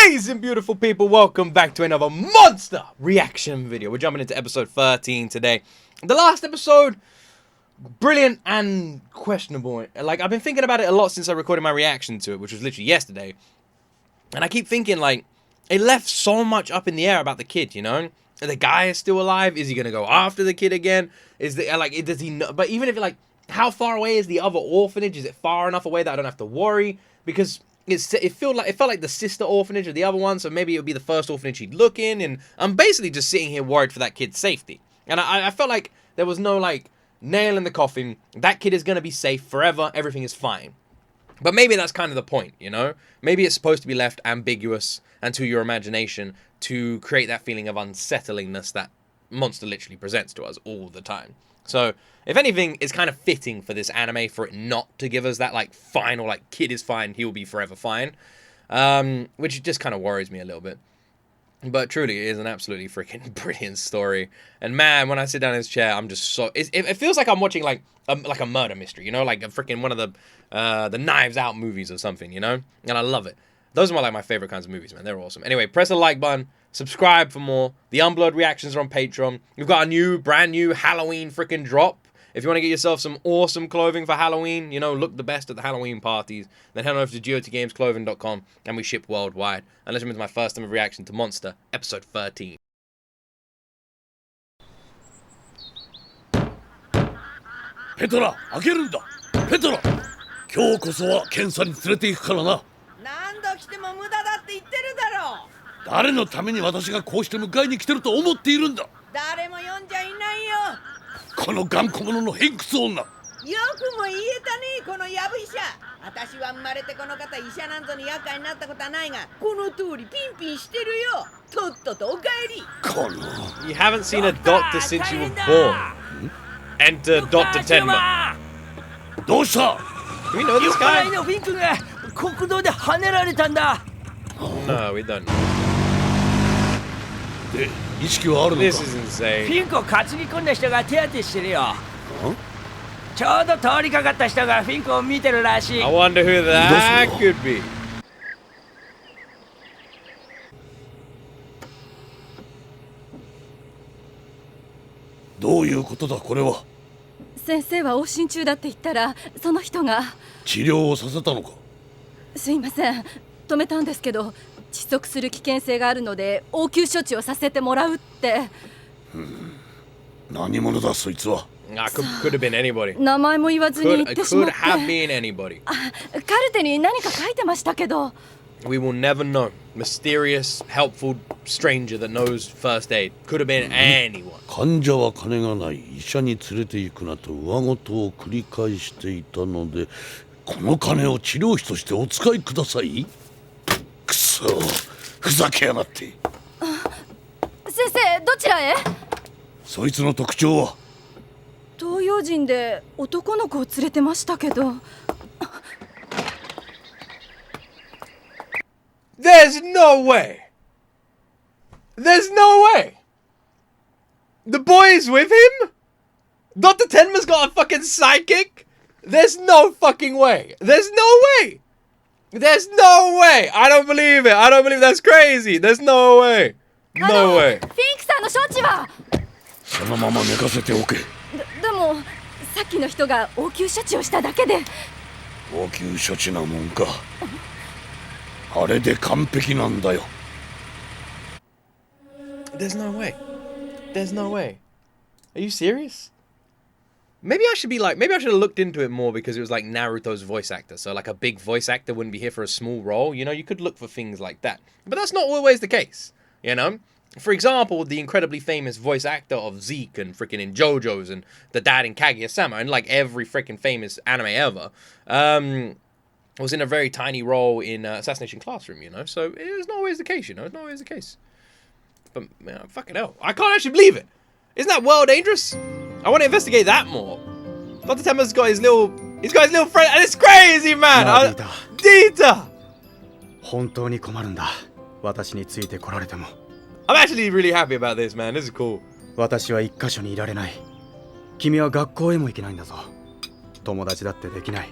Amazing, beautiful people, welcome back to another monster reaction video. We're jumping into episode 13 today. The last episode, brilliant and questionable. Like, I've been thinking about it a lot since I recorded my reaction to it, which was literally yesterday. And I keep thinking, like, it left so much up in the air about the kid, you know? The guy is still alive. Is he going to go after the kid again? Is the, like, does he know? But even if, like, how far away is the other orphanage? Is it far enough away that I don't have to worry? Because it felt like the sister orphanage of the other one, so maybe it would be the first orphanage he'd look in, and I'm basically just sitting here worried for that kid's safety. And I felt like there was no, like, nail in the coffin. That kid is going to be safe forever. Everything is fine. But maybe that's kind of the point, you know? Maybe it's supposed to be left ambiguous and to your imagination to create that feeling of unsettlingness that Monster literally presents to us all the time. So, if anything, it's kind of fitting for this anime for it not to give us that, like, final, like, kid is fine, he'll be forever fine. Which just kind of worries me a little bit. But truly, it is an absolutely freaking brilliant story. And man, when I sit down in this chair, I'm just so... It feels like I'm watching, like a murder mystery, you know? Like a freaking one of the Knives Out movies or something, you know? And I love it. Those are my favorite kinds of movies, man. They're awesome. Anyway, press the like button. Subscribe for more. The Unblurred reactions are on Patreon. We've got a brand new Halloween freaking drop. If you want to get yourself some awesome clothing for Halloween, you know, look the best at the Halloween parties, then head on over to GOTgamesclothing.com and we ship worldwide. And let's move to my first time of reaction to Monster, episode 13. ペトラ、開けるんだ。ペトラ、今日こそは検査に連れて行くからな。何度来ても無駄だって言ってるだろう。誰のために私がこうして迎えに来てると思っているんだ。誰も読んじゃいないよ。この頑固者の偏屈女。よくも言えたね、このやぶ医者。私は生まれてこの方医者なんぞに厄介になったことはないが、この通りピンピンしてるよ。とっととお帰り。この。You haven't seen a doctor since you were born. Enter Dr. Tenma. どうした？ Do we know this guy? のフィンクが国道で跳ねられたんだ。No, we don't. で、意識はあるのか？ This is insane. フィンクを担ぎ込んだ人が手当てしてるよ。ちょうど通りかかった人がフィンクを見てるらしい。I wonder who that could be. どういうことだこれは？先生は往診中だって言ったらその人が治療をさせたのか？すいません、止めたんですけど窒息する危険性があるので応急処置をさせてもらうって。何者だそいつは？ Could have been anybody. 名前も言わずに言ってしまっ Could て。 have been anybody. カルテに何か書いてましたけど。 We will never know. Mysterious, helpful stranger that knows first aid. Could have been anyone. 患者は金がない、医者に連れて行くなと上事を繰り返していたので、この金を治療費としてお使いください。くそ、ふざけやがって。先生、どちらへ？そいつの特徴は？東洋人で男の子を連れてましたけど。 There's no way. There's no way. The boy's with him? Dr. Tenma's got a fucking sidekick? There's no fucking way. There's no way. There's no way. I don't believe it. I don't believe that's crazy. There's no way. No way. フィンクさんの処置は？そのまま寝かせておけ。でもさっきの人が応急処置をしただけで。応急処置なもんか。あれで完璧なんだよ。There's no way. There's no way. Are you serious? Maybe I should have looked into it more because it was like Naruto's voice actor. So like a big voice actor wouldn't be here for a small role. You know, you could look for things like that. But that's not always the case. You know? For example, the incredibly famous voice actor of Zeke and freaking in JoJo's and the dad in Kaguya-sama and like every freaking famous anime ever. Was in a very tiny role in Assassination Classroom, you know? So it's not always the case, you know? It's not always the case. But, man, fucking hell. I can't actually believe it. Isn't that well dangerous? I want to investigate that more. Dr. Tenma's got his little... He's got his little friend... And it's crazy, man! Dita! 本当に困るんだ。私について来られても。 I'm actually really happy about this, man. This is cool. 私は一箇所にいられない。君は学校へも行けないんだぞ。友達だってできない。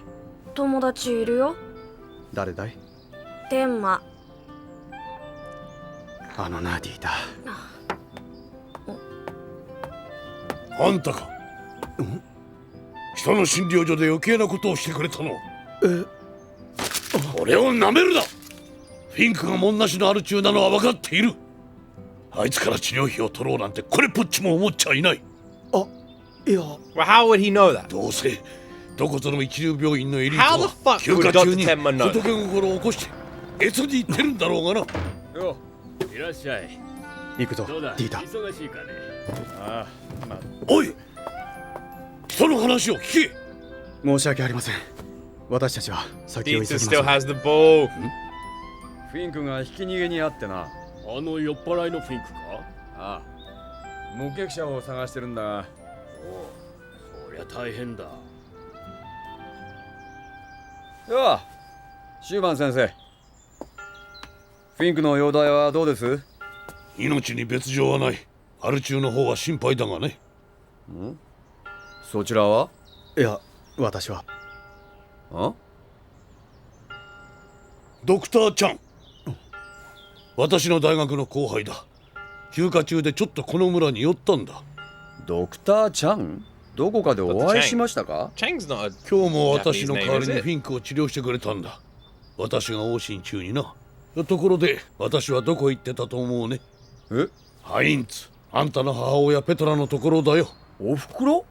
友達いるよ。誰だい？天馬。あのナディだ。あんたか。人の診療所で余計なことをしてくれたの。俺を舐めるな。フィンクが門なしのアル中なのは分かっている。あいつから治療費を取ろうなんてこれっぽっちも思っちゃいない。いや、Well, how would he know that? どうせどこぞの一流病院のエリー How ト the は fuck 休 would 暇中に Dr. Tenma know 仏心を起こしてエツに行ってるんだろうがな。よいらっしゃい。行くぞどうだディータ。忙しいかね。ああ、まあ、おい、人の話を聞け。申し訳ありません。私たちは先を急 Dieter ぎ still ます。 has the ball. フィンクがひき逃げにあってな。あの酔っ払いのフィンクか。ああ、目撃者を探してるんだが。そりゃ大変だ。では、シューマン先生。フィンクの容体はどうです？命に別状はない。アル中の方は心配だがね。そちらは？いや、私は。ドクターちゃん、私の大学の後輩だ。休暇中でちょっとこの村に寄ったんだ。ドクターちゃん？どこかでお会いしましたか？ Chang's not a 今日も私の代わり Japanese name, is に it? フィンクを治療してくれたんだ。私が往診中にな。ところで私はどこ行ってたと思うね。ハインツ、あんたの母親ペトラのところだよ。おふくろ？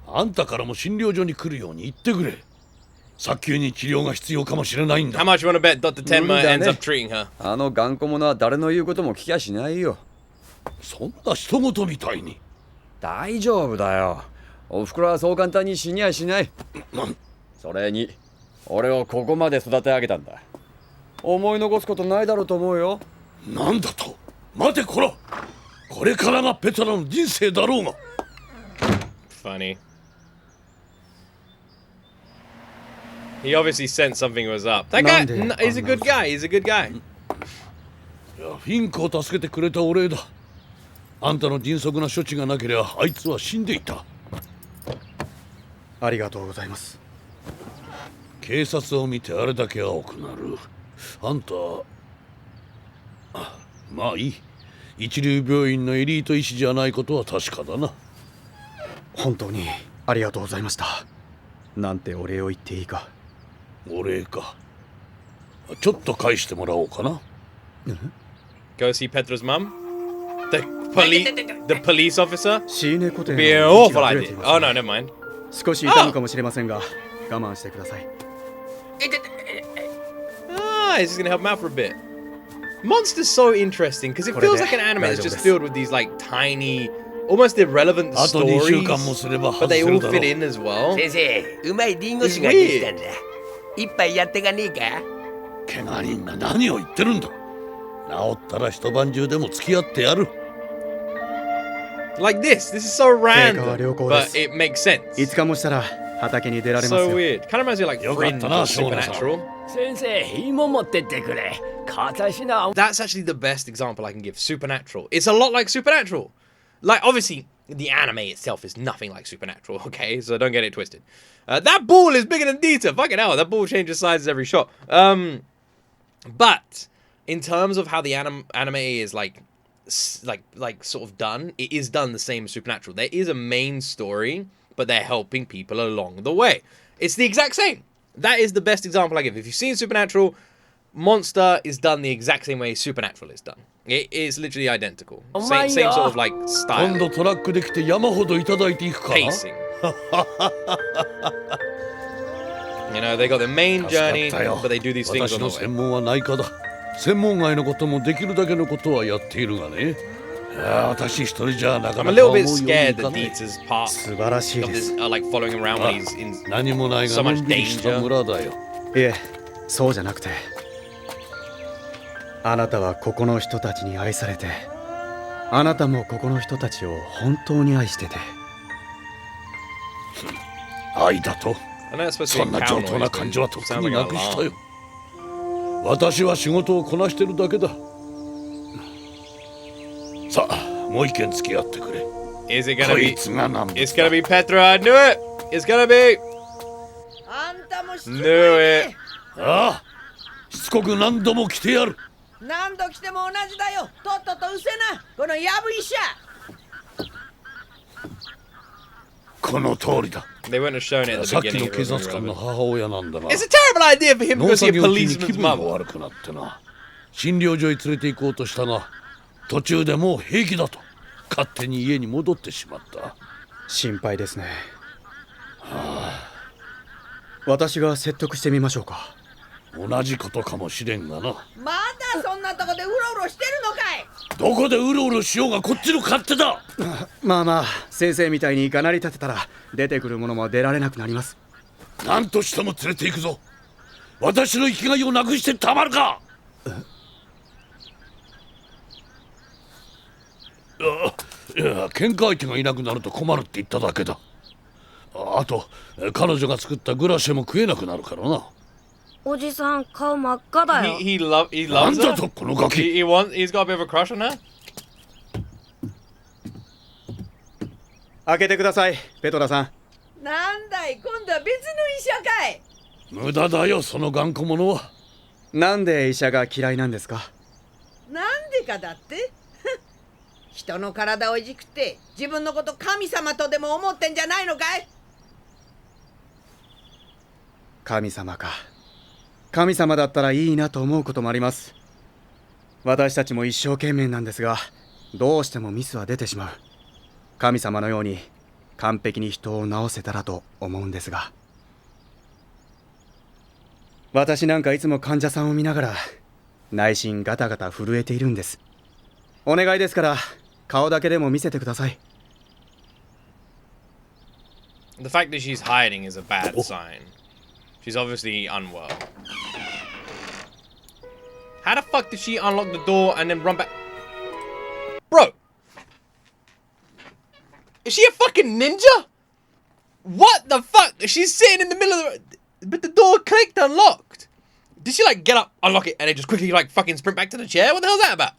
あんたからも診療所に来るように言ってくれ。早急に治療が必要かもしれないんだ。 How much you want to bet Dr. Tenma 無理だね。 ends up treating her? あの頑固者は誰の言うことも聞きゃしないよ。そんな人事みたいに。大丈夫だよ。おふくろはそう簡単に死にゃしない。それに俺をここまで育て上げたんだ。思い残すことないだろうと思うよ。なんだと。待てこら。これからがペトラの人生だろうが。Funny. He obviously sensed something was up. That guy, he's a good guy. He's a good guy. いや、フィンクを助けてくれたお礼だ。あんたの迅速な処置がなければあいつは死んでいた。ありがとうございます。警察を見てあれだけ青くなる。あんた、まあいい。一流病院のエリート医師じゃないことは確かだな。本当にありがとうございました。なんてお礼を言っていいか。お礼か。ちょっと返してもらおうかな。Go see Petra's mum. The police officer. シーネコテ Be an の位置 awful がずれて idea. います Oh no, never mind. 少し痛むかもしれませんが、我慢してください。Ah, he's just gonna help him out for a bit. Monster's so interesting because it feels like an anime that's just filled with these like tiny, almost irrelevant あと2週 stories, 間もすれば but 外 they せる all だろ fit う。 in as well. 先生、うまいリンゴ酒ができたんだ。一杯やってかねえか？怪我人が何を言ってるんだ。治ったら一晩中でも付き合ってやる。Like this is so random, 経過は良好 but です it makes sense. 5日もしたら畑に出られます So よ。 weird. Kind of reminds me of like よかっ Fringe たな、 or ショーナさん。 Supernatural. 先生、芋持ってってくれ。形な。That's actually the best example I can give. Supernatural. It's a lot like Supernatural. Like, obviously, the anime itself is nothing like Supernatural, okay? So don't get it twisted. That ball is bigger than Dieter. Fucking hell, that ball changes sizes every shot. But in terms of how the anime is like sort of done, it is done the same as Supernatural. There is a main story, but they're helping people along the way. It's the exact same. That is the best example I give. If you've seen Supernatural, Monster is done the exact same way Supernatural is done. It is literally identical. Same sort of like 今 style, 度トラックできて山ほどいただいていくかな。 pacing. You know, they got the main 助か journey, ったよ。 but they do these things 私 on の the way. 専門は内科だ。専門外のこともできるだけのことはやっているがね。いや、私一人じゃなか I'm な a か little 思う bit ようにい scared か that ない。 Dieter's part 素晴らしい of で this す。 like following around when he's in 何もないが so の much んびりした danger. 村だよ。いえ、そうじゃなくて、あなたはここの人たちに愛されて、あなたもここの人たちを本当に愛してて。愛だと。 I know it's supposed そ to ん be な cow 上等な noise, 感 but じは it とっく sounds に like な an くした alarm. よ。私は仕事をこなしてるだけだ。さあ、もう一件付き合ってくれ。 Is it gonna こい be? つが何 It's gonna be Petra. I knew it. It's gonna be. あんたもしつこい Knew ね it. ああ、しつこく何度も来てやる。何度来ても同じだよ。とっととうせな、このやぶ医者。この通りだ。 They wouldn't have shown it at さ the っき beginning. の警察官の母親なんだが、 It's a terrible idea for him to 農 go see 作 a 業中に気 policeman's 分が mother. 悪くなってな、診療所へ連れて行こうとしたが、途中でもう平気だと勝手に家に戻ってしまった。心配ですね。私が説得してみましょうか。同じことかもしれんがな。まだそんなとこでうろうろしてるのかい。どこでうろうろしようがこっちの勝手だ。まあまあ、先生みたいにがなり立てたら出てくるものも出られなくなります。何としても連れて行くぞ。私の生きがいをなくしてたまるか。いや、喧嘩相手がいなくなると困るって言っただけだ。あと彼女が作ったグラシェも食えなくなるからな。おじさん顔真っ赤だよ。 He なん loves だ her. とこのガキ。 He's got a bit of a crush on her. 開けてください、ペトラさん。なんだい、今度は別の医者かい。無駄だよ、その頑固者は。なんで医者が嫌いなんですか？なんでかだって人の体をいじくって自分のこと神様とでも思ってんじゃないのかい。神様か。神様だったらいいなと思うこともあります。私たちも一生懸命なんですが、どうしてもミスは出てしまう。神様のように完璧に人を治せたらと思うんですが、私なんかいつも患者さんを見ながら内心ガタガタ震えているんです。お願いですから顔だけでも見せてください。 The fact that she's hiding is a bad sign. She's obviously unwell. How the fuck did she unlock the door and then run back? Bro! Is she a fucking ninja? What the fuck? She's sitting in the middle of the... But the door clicked unlocked. Did she like get up, unlock it, and then just quickly like fucking sprint back to the chair? What the hell's that about?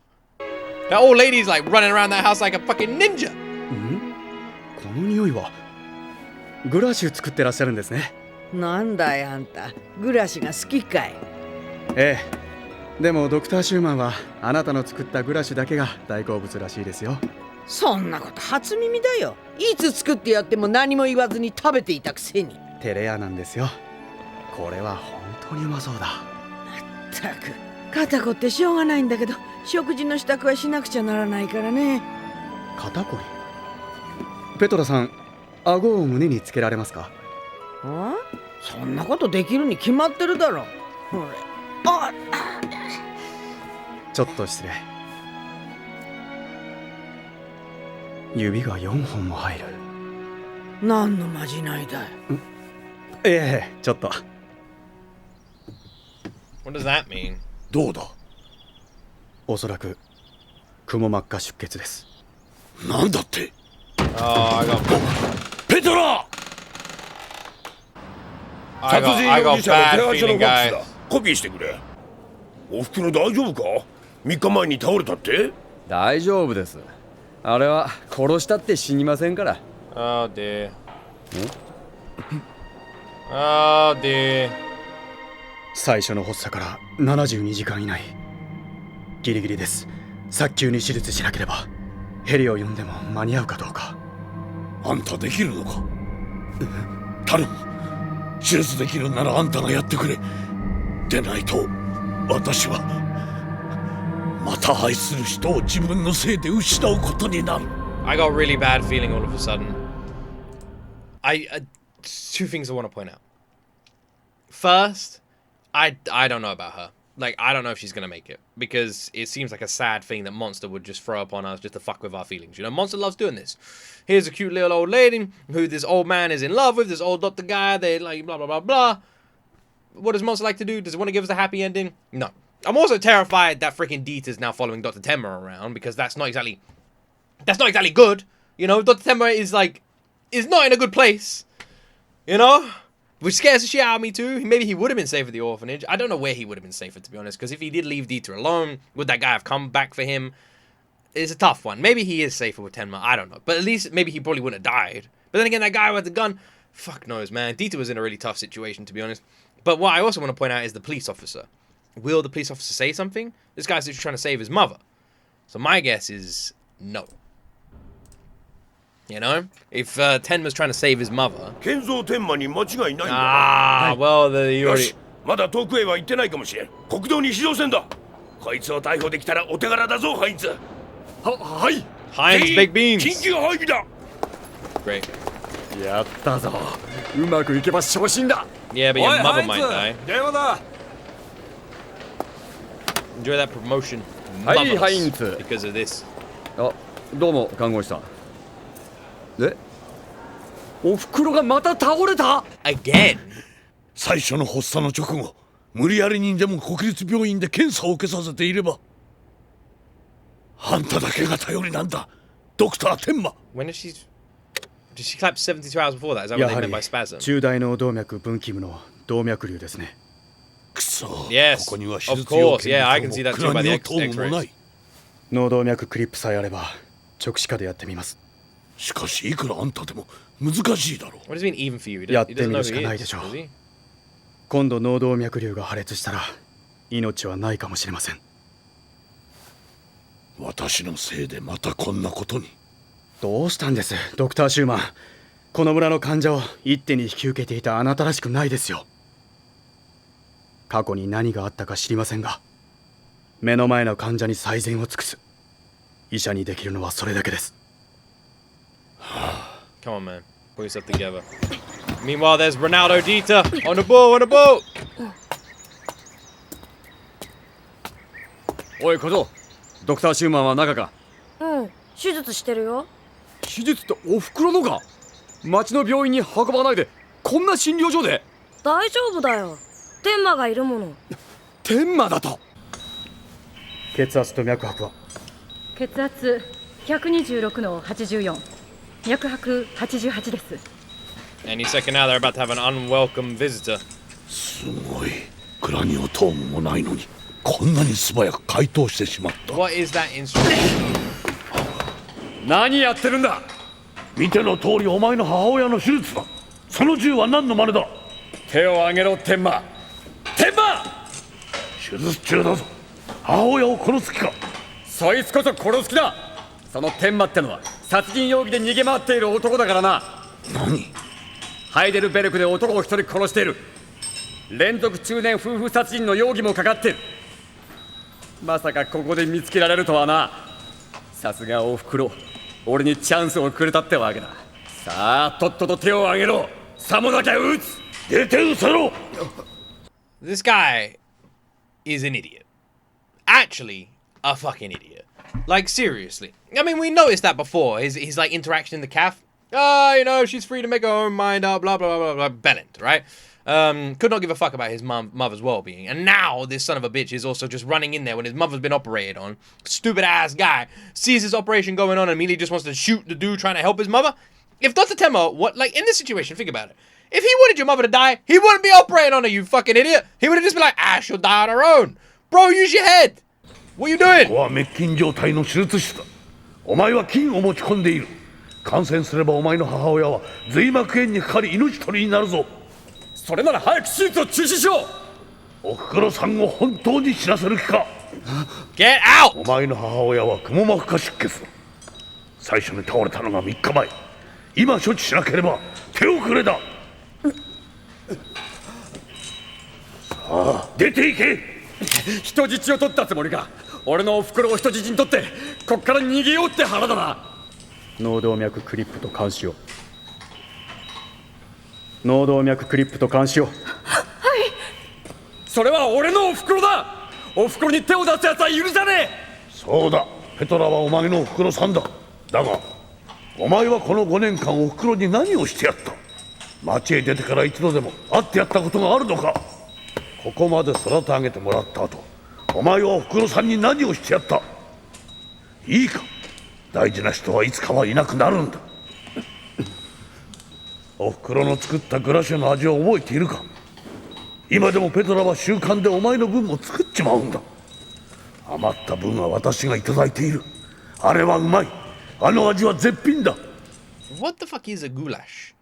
That old lady's like running around that house like a fucking ninja. この匂いはグラシュ作ってらっしゃるんですね。なんだいあんた、グラシが好きかい。ええ、でもドクター・シューマンはあなたの作ったグラシュだけが大好物らしいですよ。そんなこと初耳だよ。いつ作ってやっても何も言わずに食べていたくせに。照れ屋なんですよ。これは本当にうまそうだ。ったく肩こってしょうがないんだけど、食事の支度はしなくちゃならないからね。肩こり。ペトラさん、顎を胸につけられますか？そんなことできるに決まってるだろ。ほれ、あ、ちょっと失礼。指が4本も入る。何のまじないだい。ええ、ちょっと。What does that mean? どうだ。おそらくくも膜下出血です。なんだって。 Oh, I got ペトラ。 I got bad feeling, guys. コピーしてくれ。おふくろ大丈夫か？3日前に倒れたって？大丈夫です。あれは殺したって死にませんから。 Oh dear. Oh dear. 最初の発作から72時間以内。ギリギリです。早急に手術しなければヘリを呼んでも間に合うかどうか。あんたできるのか。頼む。手術できるならあんたがやってくれ。でないと私はまた愛する人を自分のせいで失うことになる。 I got really bad feeling all of a sudden. Two things I want to point out. First, I don't know about her. Like, I don't know if she's gonna make it, because it seems like a sad thing that Monster would just throw upon us just to fuck with our feelings. You know, Monster loves doing this. Here's a cute little old lady who this old man is in love with, this old doctor guy, they like blah blah blah blah. What does Monster like to do? Does it want to give us a happy ending? No. I'm also terrified that freaking Dieter is now following Dr. Tenma around, because that's not exactly good. You know, Dr. Tenma is not in a good place. You know? Which scares the shit out of me too. Maybe he would have been safe at the orphanage. I don't know where he would have been safer, to be honest, because if he did leave Dieter alone, would that guy have come back for him? It's a tough one. Maybe he is safer with Tenma. I don't know. But at least maybe he probably wouldn't have died. But then again, that guy with the gun, fuck knows, man. Dieter was in a really tough situation, to be honest. But what I also want to point out is the police officer. will the police officer say something? This guy's just trying to save his mother. So my guess is no. You know? If Tenma's trying to save his mother... 建造天馬に間違いないんだ。Ah, well, you よ already... し、まだ遠くへは行ってないかもしれん。国道に指導線だ。こいつを逮捕できたらお手柄だぞ、ハインツ。はい。Heinz Big Beans. 緊急配備だ。Great. やったぞ。うまくいけば昇進だ。 Yeah, but your mother might die. 電話だ。 Enjoy that promotion. はい、 Motherless ハインツ。 because of this. あ、どうも看護師さん。で、おふくろがまた倒れた Again? 最初の発作の直後、無理やりにでも国立病院で検査を受けさせていれば、あんただけが頼りなんだ、ドクター天馬。 When did she clap 72 hours before that? Is that や what they は meant り by spasm? 中大脳動脈分岐部の動脈瘤ですね。くそ、 Yes, ここには of 手術 course. 用件 Yeah, I の can see も that ク too ラ by ニ the オトームもな X-rays. い。脳動脈クリップさえあれば直視下でやってみます。しかしいくらあんたでも難しいだろう。 What does it mean even for you? He やっ doesn't てみ know るし who か he ないで is, しょう。 does he? 今度脳動脈瘤が破裂したら命はないかもしれません。私のせいでまたこんなことに。どうしたんです、ドクター・シューマン。この村の患者を一手に引き受けていたあなたらしくないですよ。過去に何があったか知りませんが、目の前の患者に最善を尽くす医者にできるのはそれだけです。 Come on, man. Pull yourself together. Meanwhile, there's Ronaldo Dieter on the ball, on the boat. おい小僧、ドクターシューマンは中か。うん、手術してるよ。手術っておふくろのか。町の病院に運ばないでこんな診療所で。大丈夫だよ。天馬がいるもの。天馬だと。血圧と脈拍は？血圧126の84、脈拍88です。 Any second now, they're about to have an unwelcome visitor. すごい。クラニオトームもないのにこんなに素早く回答してしまった。 What is that instrument? 何やってるんだ。見ての通りお前の母親の手術だ。その銃は何の真似だ。手を挙げろ天馬。天馬。手術中だぞ。母親を殺す気か。そいつこそ殺す気だ。その天馬ってのは殺人容疑で逃げ回っている男だからな。何？ハイデルベルクで男を一人殺している。連続中年夫婦殺人の容疑もかかってる。まさかここで見つけられるとはな。さすがおふくろ、俺にチャンスをくれたってわけだ。さあとっとと手を挙げろ。さもなきゃ撃つ。出てうせろ。 This guy is an idiot. Actually, a fucking idiot. Like, seriously. I mean, we noticed that before. His like, interaction in the calf. You know, she's free to make her own mind up, blah, blah, blah, blah, blah. Bellend, right? Could not give a fuck about his mother's well-being. And now, this son of a bitch is also just running in there when his mother's been operated on. Stupid-ass guy sees this operation going on and immediately just wants to shoot the dude trying to help his mother. If Dr. Tenma, like, in this situation, think about it. If he wanted your mother to die, he wouldn't be operating on her, you fucking idiot. He would have just been like, she'll die on her own. Bro, use your head. What are you doing? ここは滅菌状態の手術室だ。お前は菌を持ち込んでいる。感染すればお前の母親は髄膜炎にかかり命取りになるぞ。それなら早く手術を中止しろ。おふくろさんを本当に死なせる気か。 Get out! お前の母親はくも膜下出血だ。最初に倒れたのが3日前。今処置しなければ手遅れだ。さあ出ていけ。人質を取ったつもりか。俺のおふくろを人質に取ってこっから逃げようって腹だな。脳動脈クリップと監視を。脳動脈クリップと監視を。それは俺のおふくろだ。おふくろに手を出すやつは許さねえ。そうだ、ペトラはお前のおふくろさんだ。だがお前はこの5年間おふくろに何をしてやった。町へ出てから一度でも会ってやったことがあるのか。ここまで育て上げてもらった後、お前はおふくろさんに何をしてやった。いいか、大事な人はいつかはいなくなるんだ。おふくろの作ったグラシュの味を覚えているか。今でもペトラは習慣でお前の分も作っちまうんだ。余った分は私がいただいている。あれはうまい。あの味は絶品だ。 What the fuck is a goulash?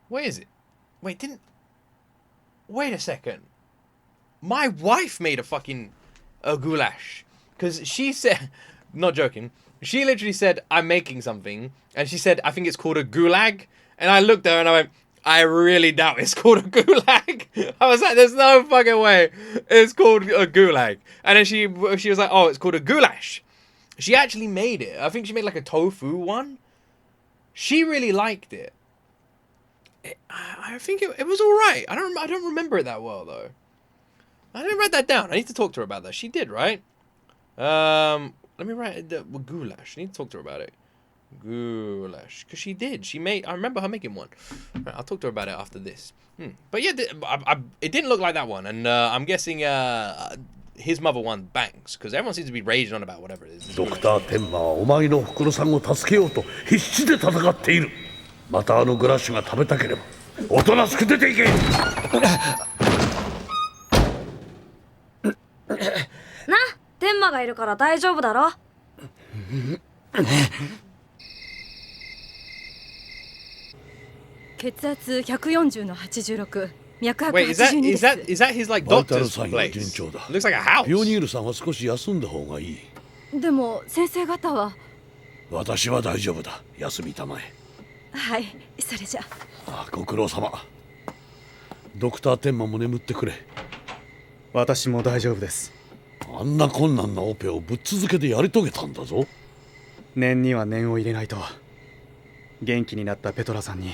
Where is it? Wait a second. my wife made a goulash. Because she said, not joking, she literally said, I'm making something. And she said, I think it's called a gulag. And I looked at her and I went, I really doubt it's called a gulag. I was like, there's no fucking way it's called a gulag. And then she was like, oh, it's called a goulash. She actually made it. I think she made like a tofu one. She really liked it. I think it was all right. I don't remember it that well though. I didn't write that down. I need to talk to her about that. She did, right? Let me write the goulash. I need to talk to her about it. Goulash, because she did. I remember her making one. Right, I'll talk to her about it after this. But yeah, it didn't look like that one, and I'm guessing his mother one bangs, because everyone seems to be raging on about whatever it is. ドクター天馬はお前の袋さんを助けようと必死で戦っている。またあのグラッシュが食べたければおとなしく出ていけ。な、天馬がいるから大丈夫だろ。血圧140の86、脈拍 Wait, is 82です。 that his like バイタル doctor's サインは place? 順調だ。 Looks like a house. ピオニールさんは少し休んだ方がいい。でも先生方は。私は大丈夫だ。休みたまえ。はい、それじゃ。ご苦労様。ドクター天馬も眠ってくれ。私も大丈夫です。あんな困難なオペをぶっ続けてやり遂げたんだぞ。念には念を入れないと。元気になったペトラさんに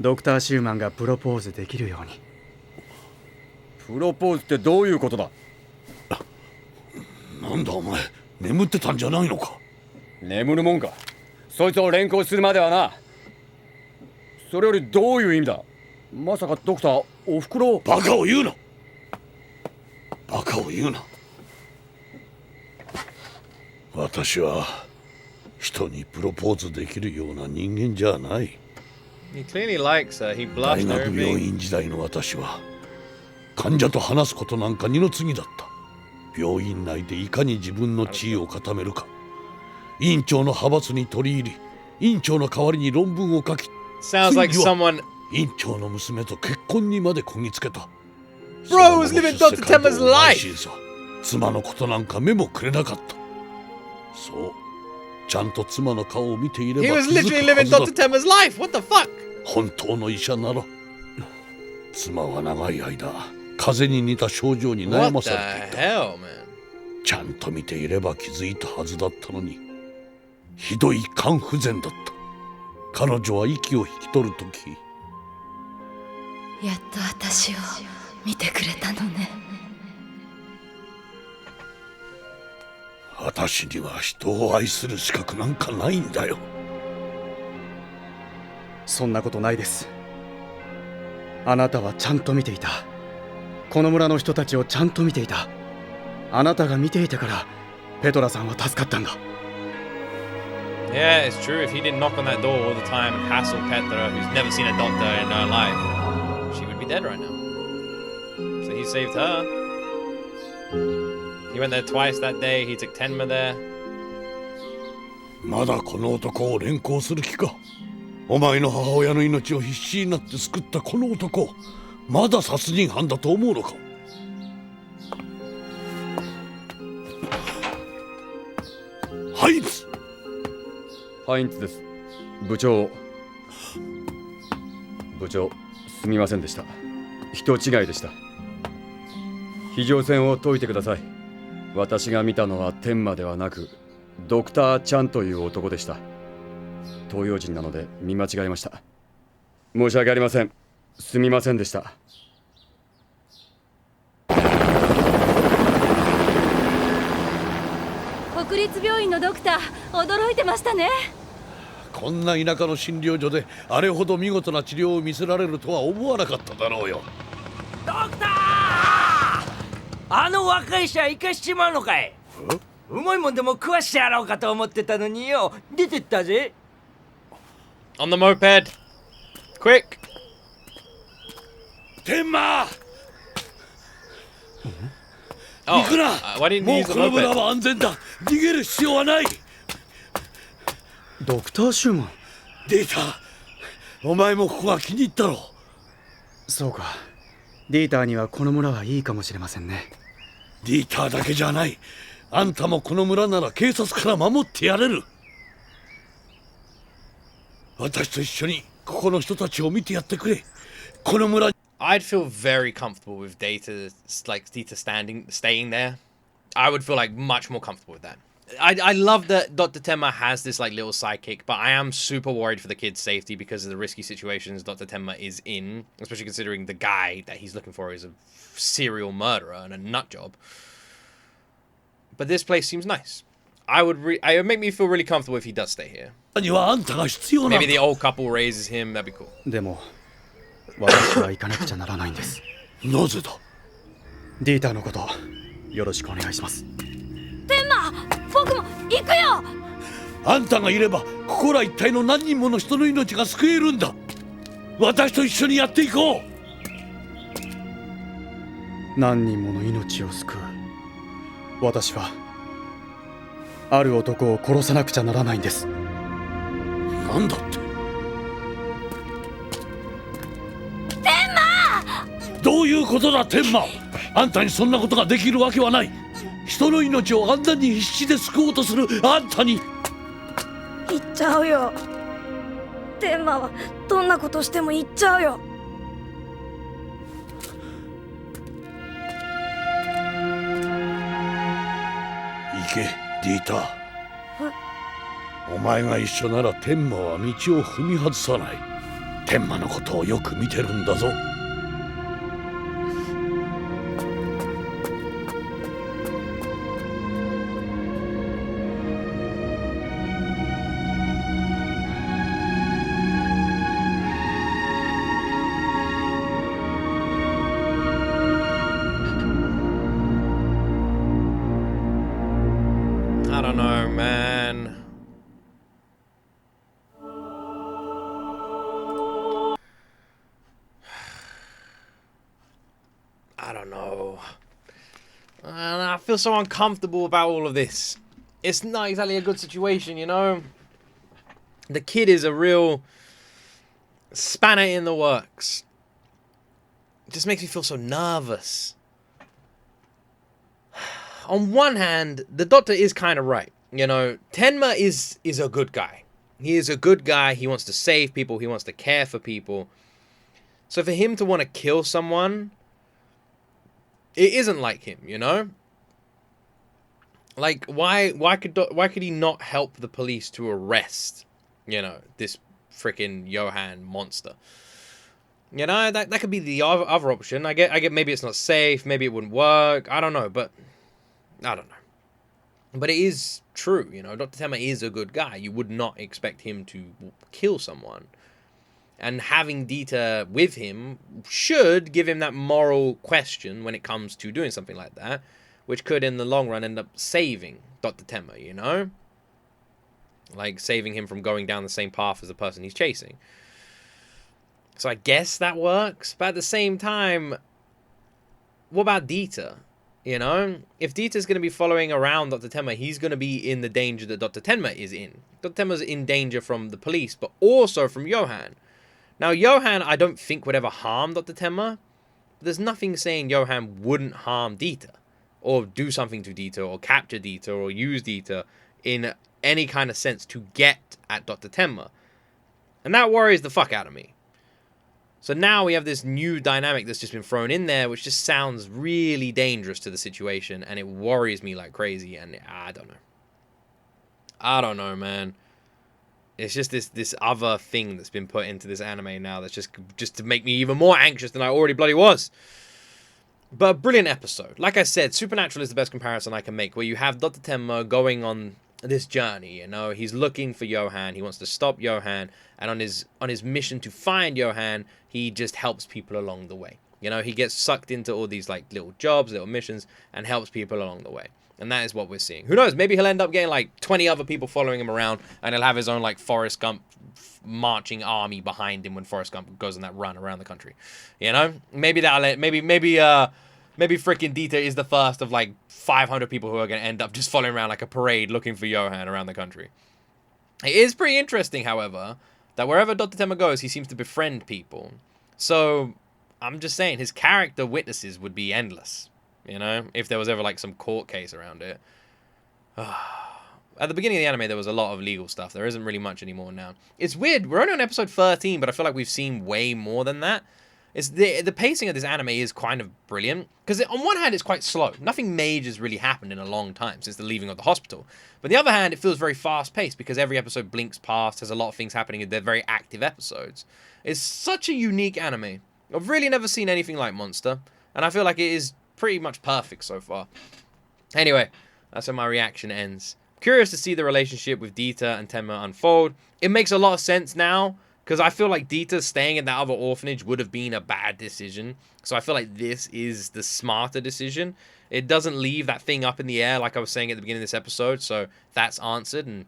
ドクター・シューマンがプロポーズできるように。プロポーズってどういうことだ。なんだお前、眠ってたんじゃないのか。眠るもんか。そいつを連行するまではな。それよりどういう意味だ。まさかドクター、おふくろを。バカを言うな。バカを言うな。私は人にプロポーズできるような人間じゃない。He clearly likes her. He 大 blushed 学 her. 病院時代の私は患者と話すことなんか二の次だった。病院内でいかに自分の地位を固めるか。院長の派閥に取り入り、院長の代わりに論文を書き、 Sounds like ついには someone. 院長の娘と結婚にまでこぎつけた。 Bro was living Dr. Tenma's life. 妻のことなんか目もくれなかった。そう、ちゃんと妻の顔を見ていれば He 気 was づ literally くは living ずだ。 Dr. Tenma's life. What the fuck? 本当の医者なら妻は長い間風邪に似た症状に悩ま What さ the れていた。 hell, man? ちゃんと見ていれば気づいたはずだったのに、ひどい肝不全だった。彼女は息を引き取るとき、やっと私を見てくれたのね。私には人を愛する資格なんかないんだよ。そんなことないです。あなたはちゃんと見ていた。この村の人たちをちゃんと見ていた。あなたが見ていたからペトラさんは助かったんだ。Yeah, it's true. If he didn't knock on that door all the time and hassle Petra, who's never seen a doctor in her life, she would be dead right now. So he saved her. He went there twice that day. He took Tenma there. まだこの男を連行する気か。お前の母親の命を必死になって救ったこの男、まだ殺人犯だと思うのか。ハインツ。ハインツです。部長、すみませんでした。人違いでした。非常線を解いてください。私が見たのは天馬ではなくドクター・チャンという男でした。東洋人なので見間違えました。申し訳ありません。すみませんでした。国立病院のドクター、驚いてましたね。こんな田舎の診療所であれほど見事な治療を見せられるとは思わなかっただろうよ。ドクター、あの若い医者生かしちまうのかい。うまいもんでも食わしてやろうかと思ってたのによ。出てったぜ。 On the moped. Quick. 天馬、 Oh, 行くな。 why didn't も you う use the この村 moped? は安全だ。逃げる必要はない。ドクター・シューマン。データ、お前もここが気に入ったろ。そうか。ディーターにはこの村はいいかもしれませんね。ディーターだけじゃない。あんたもこの村なら警察から守ってやれる。私と一緒にここの人たちを見てやってくれ。この村。 I'd feel very comfortable with Data staying there. I would feel like much more comfortable with that. I love that Dr. Tenma has this like little sidekick, but I am super worried for the kid's safety because of the risky situations Dr. Tenma is in, especially considering the guy that he's looking for is a serial murderer and a nut job. But this place seems nice. It would make me feel really comfortable if he does stay here. Maybe the old couple raises him. That'd be cool. でも私は行かなくちゃならないんです。なぜだ。ディーターのことよろしくお願いします。テンマ、僕も行くよ。あんたがいればここら一帯の何人もの人の命が救えるんだ。私と一緒にやっていこう。何人もの命を救う。私はある男を殺さなくちゃならないんです。なんだって。テンマ！どういうことだテンマ。あんたにそんなことができるわけはない。人の命をあんなに必死で救おうとするあんたに。行っちゃうよ。テンマはどんなことしても行っちゃうよ。行けディーター。お前が一緒なら天馬は道を踏み外さない。天馬のことをよく見てるんだぞ。I don't know, man. I don't know. And I feel so uncomfortable about all of this. It's not exactly a good situation, you know? The kid is a real spanner in the works. It just makes me feel so nervous. On one hand, the doctor is kind of right. You know, Tenma is a good guy. He is a good guy. He wants to save people. He wants to care for people. So for him to want to kill someone, it isn't like him, you know? Like, why could he not help the police to arrest, you know, this freaking Johan monster? You know, that could be the other option. I get maybe it's not safe. Maybe it wouldn't work. I don't know, but I don't know. But it is true, you know, Dr. Tenma is a good guy. You would not expect him to kill someone. And having Dieter with him should give him that moral question when it comes to doing something like that, which could in the long run end up saving Dr. Tenma, you know? Like saving him from going down the same path as the person he's chasing. So I guess that works. But at the same time, what about Dieter? You know, if Dieter's going to be following around Dr. Tenma, he's going to be in the danger that Dr. Tenma is in. Dr. Tenma's in danger from the police, but also from Johan. Now, Johan, I don't think would ever harm Dr. Tenma. There's nothing saying Johan wouldn't harm Dieter, or do something to Dieter, or capture Dieter, or use Dieter in any kind of sense to get at Dr. Tenma. And that worries the fuck out of me. So now we have this new dynamic that's just been thrown in there, which just sounds really dangerous to the situation, and it worries me like crazy, and I don't know. I don't know, man. It's just this other thing that's been put into this anime now that's just to make me even more anxious than I already bloody was. But a brilliant episode. Like I said, Supernatural is the best comparison I can make, where you have Dr. Tenma going on this journey, you know, he's looking for Johan, he wants to stop Johan, and on his mission to find Johan, he just helps people along the way. You know, he gets sucked into all these like little jobs, little missions, and helps people along the way. And that is what we're seeing. Who knows, maybe he'll end up getting like 20 other people following him around, and he'll have his own like Forrest Gump marching army behind him when Forrest Gump goes on that run around the country. You know, maybe freaking Dieter is the first of like 500 people who are going to end up just following around like a parade looking for Johan around the country. It is pretty interesting, however, that wherever Dr. Tenma goes, he seems to befriend people. So I'm just saying, his character witnesses would be endless, you know, if there was ever like some court case around it. At the beginning of the anime, there was a lot of legal stuff. There isn't really much anymore now. It's weird. We're only on episode 13, but I feel like we've seen way more than that. It's the pacing of this anime is kind of brilliant. Because on one hand, it's quite slow. Nothing major has really happened in a long time since the leaving of the hospital. But on the other hand, it feels very fast-paced because every episode blinks past. There's a lot of things happening. They're very active episodes. It's such a unique anime. I've really never seen anything like Monster. And I feel like it is pretty much perfect so far. Anyway, that's where my reaction ends. Curious to see the relationship with Dita and Tenma unfold. It makes a lot of sense now, because I feel like Dita staying in that other orphanage would have been a bad decision. So I feel like this is the smarter decision. It doesn't leave that thing up in the air like I was saying at the beginning of this episode. So that's answered, and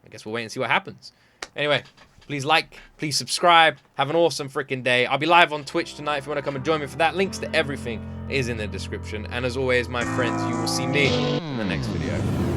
I guess we'll wait and see what happens. Anyway, please like, please subscribe. Have an awesome freaking day. I'll be live on Twitch tonight if you want to come and join me for that. Links to everything is in the description. And as always, my friends, you will see me in the next video.